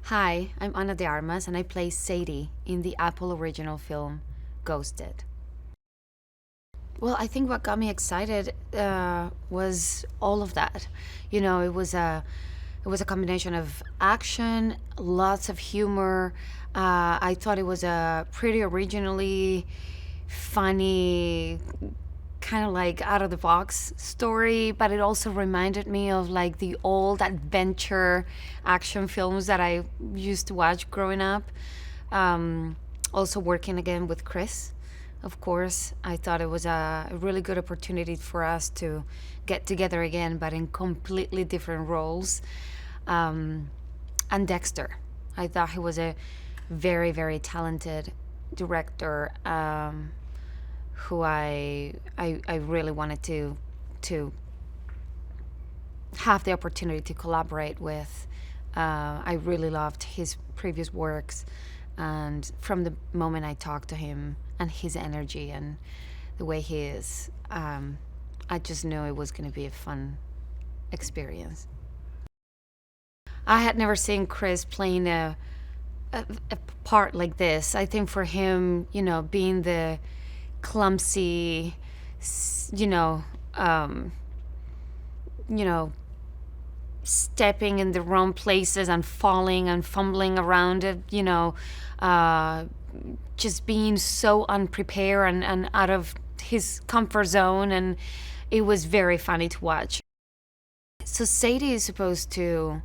Hi, I'm Ana de Armas and I play Sadie in the Apple original film Ghosted. Well, I think what got me excited was all of that. It was a combination of action, lots of humor. I thought it was a pretty originally funny, kind of like out of the box story, but it also reminded me of like the old adventure action films that I used to watch growing up. Um, Also, working again with Chris, of course, I thought it was a really good opportunity for us to get together again, but in completely different roles. Um, and Dexter, I thought he was a very, very talented director. Who I really wanted to have the opportunity to collaborate with. I really loved his previous works, and from the moment I talked to him and his energy and the way he is, I just knew it was going to be a fun experience. I had never seen Chris playing a part like this. I think for him, being the clumsy, you know, um, you know, stepping in the wrong places and falling and fumbling around it, uh, just being so unprepared and out of his comfort zone. And it was very funny to watch. So Sadie is supposed to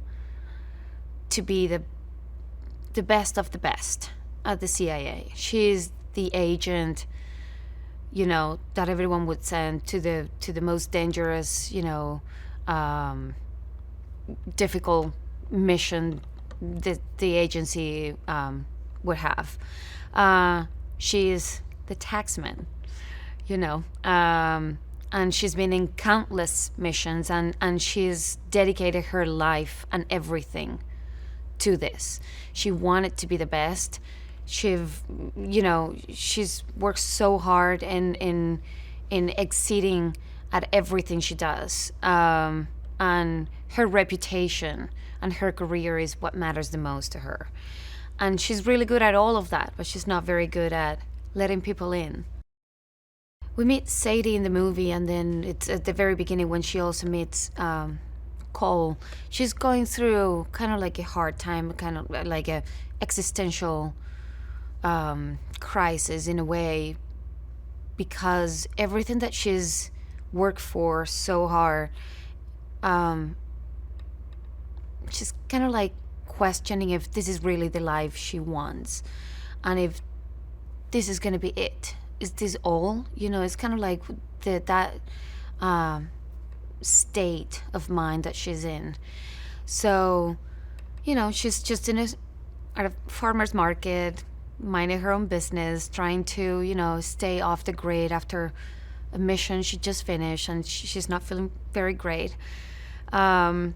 be the best of the best at the CIA. She's the agent, that everyone would send to the most dangerous, difficult mission that the agency would have. She is the taxman, you know, and she's been in countless missions, and she's dedicated her life and everything to this. She wanted to be the best. She's worked so hard in exceeding at everything she does. And her reputation and her career is what matters the most to her. And she's really good at all of that, but she's not very good at letting people in. We meet Sadie in the movie, and then it's at the very beginning when she also meets Cole. She's going through kind of like a hard time, kind of like a existential crisis in a way, because everything that she's worked for so hard, um, she's kind of like questioning if this is really the life she wants, and if this is gonna be it. Is this all? It's kind of like that um, state of mind that she's in. So, she's just at a farmer's market, minding her own business, trying to, stay off the grid after a mission she just finished, and she's not feeling very great. And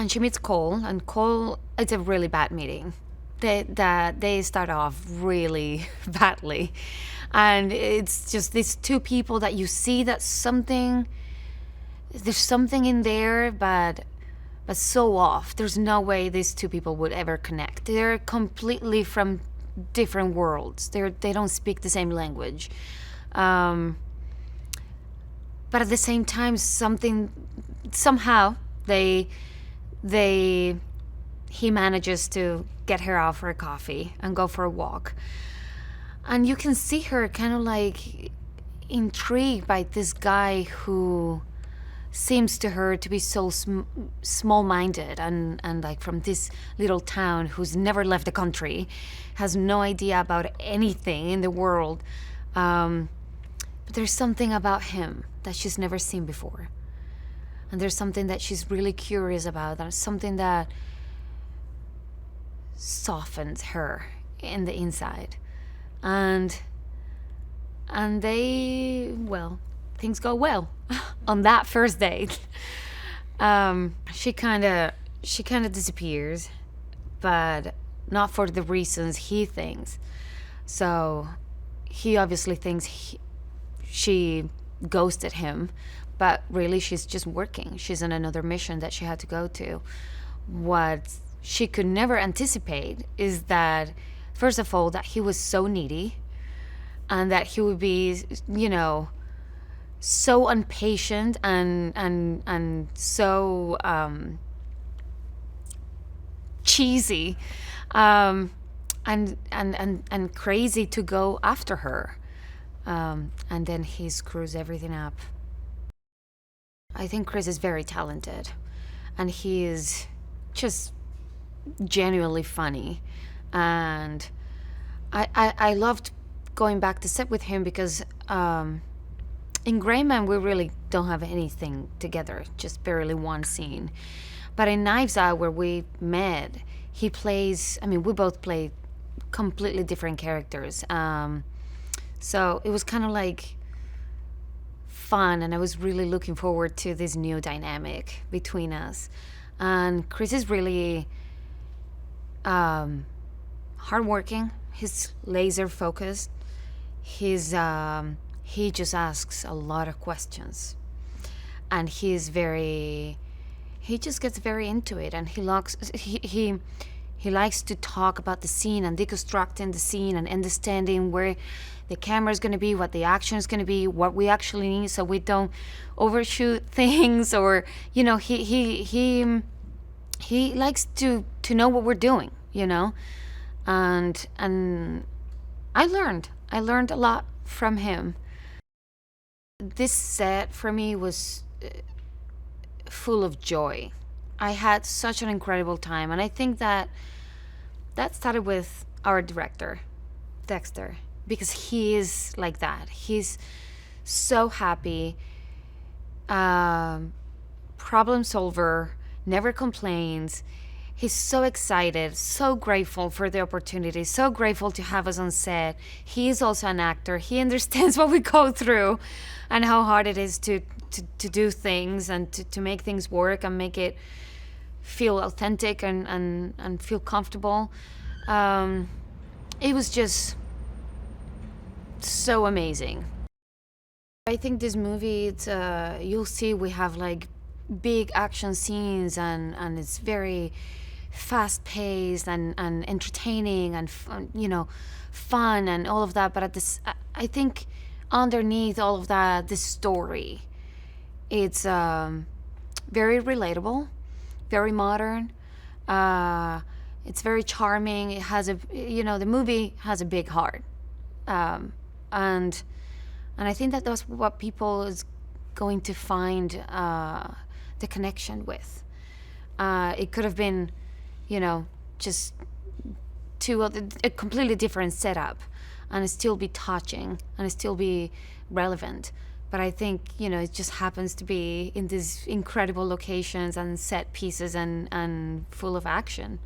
she meets Cole, and Cole, it's a really bad meeting. They start off really badly, and it's just these two people that you see that there's something in there, but so off. There's no way these two people would ever connect. They're completely from different worlds. They don't speak the same language, but at the same time, somehow they he manages to get her out for a coffee and go for a walk. And you can see her kind of like intrigued by this guy who seems to her to be so small-minded and like from this little town, who's never left the country, has no idea about anything in the world. But there's something about him that she's never seen before. And there's something that she's really curious about. There's something that softens her in the inside. And things go well on that first date. She kind of disappears, but not for the reasons he thinks. So he obviously thinks she ghosted him, but really she's just working. She's on another mission that she had to go to. What she could never anticipate is that, first of all, that he was so needy, and that he would be, so impatient and so cheesy, and crazy to go after her, and then he screws everything up. I think Chris is very talented, and he is just genuinely funny, and I loved going back to set with him because in Gray Man we really don't have anything together, just barely one scene. But in Knives Out, where we met, he plays, I mean, we both play completely different characters. So it was kind of like fun, and I was really looking forward to this new dynamic between us. And Chris is really hardworking. He's laser focused. He just asks a lot of questions, and he just gets very into it, and he likes to talk about the scene and deconstructing the scene and understanding where the camera is going to be, what the action is going to be, what we actually need, so we don't overshoot things, or he likes to know what we're doing, and I learned a lot from him. This set for me was full of joy. I had such an incredible time, and I think that started with our director, Dexter, because he is like that. He's so happy, problem solver, never complains. He's so excited, so grateful for the opportunity, so grateful to have us on set. He is also an actor. He understands what we go through and how hard it is to do things and to make things work and make it feel authentic and feel comfortable. It was just so amazing. I think this movie, it's you'll see we have like big action scenes, and it's very fast paced and entertaining and fun and all of that. But I think underneath all of that, the story, it's very relatable, very modern. It's very charming. It has the movie has a big heart, and I think that that's what people is going to find the connection with. It could have been, just a completely different setup, and it still be touching and it still be relevant. But I think, it just happens to be in these incredible locations and set pieces and full of action.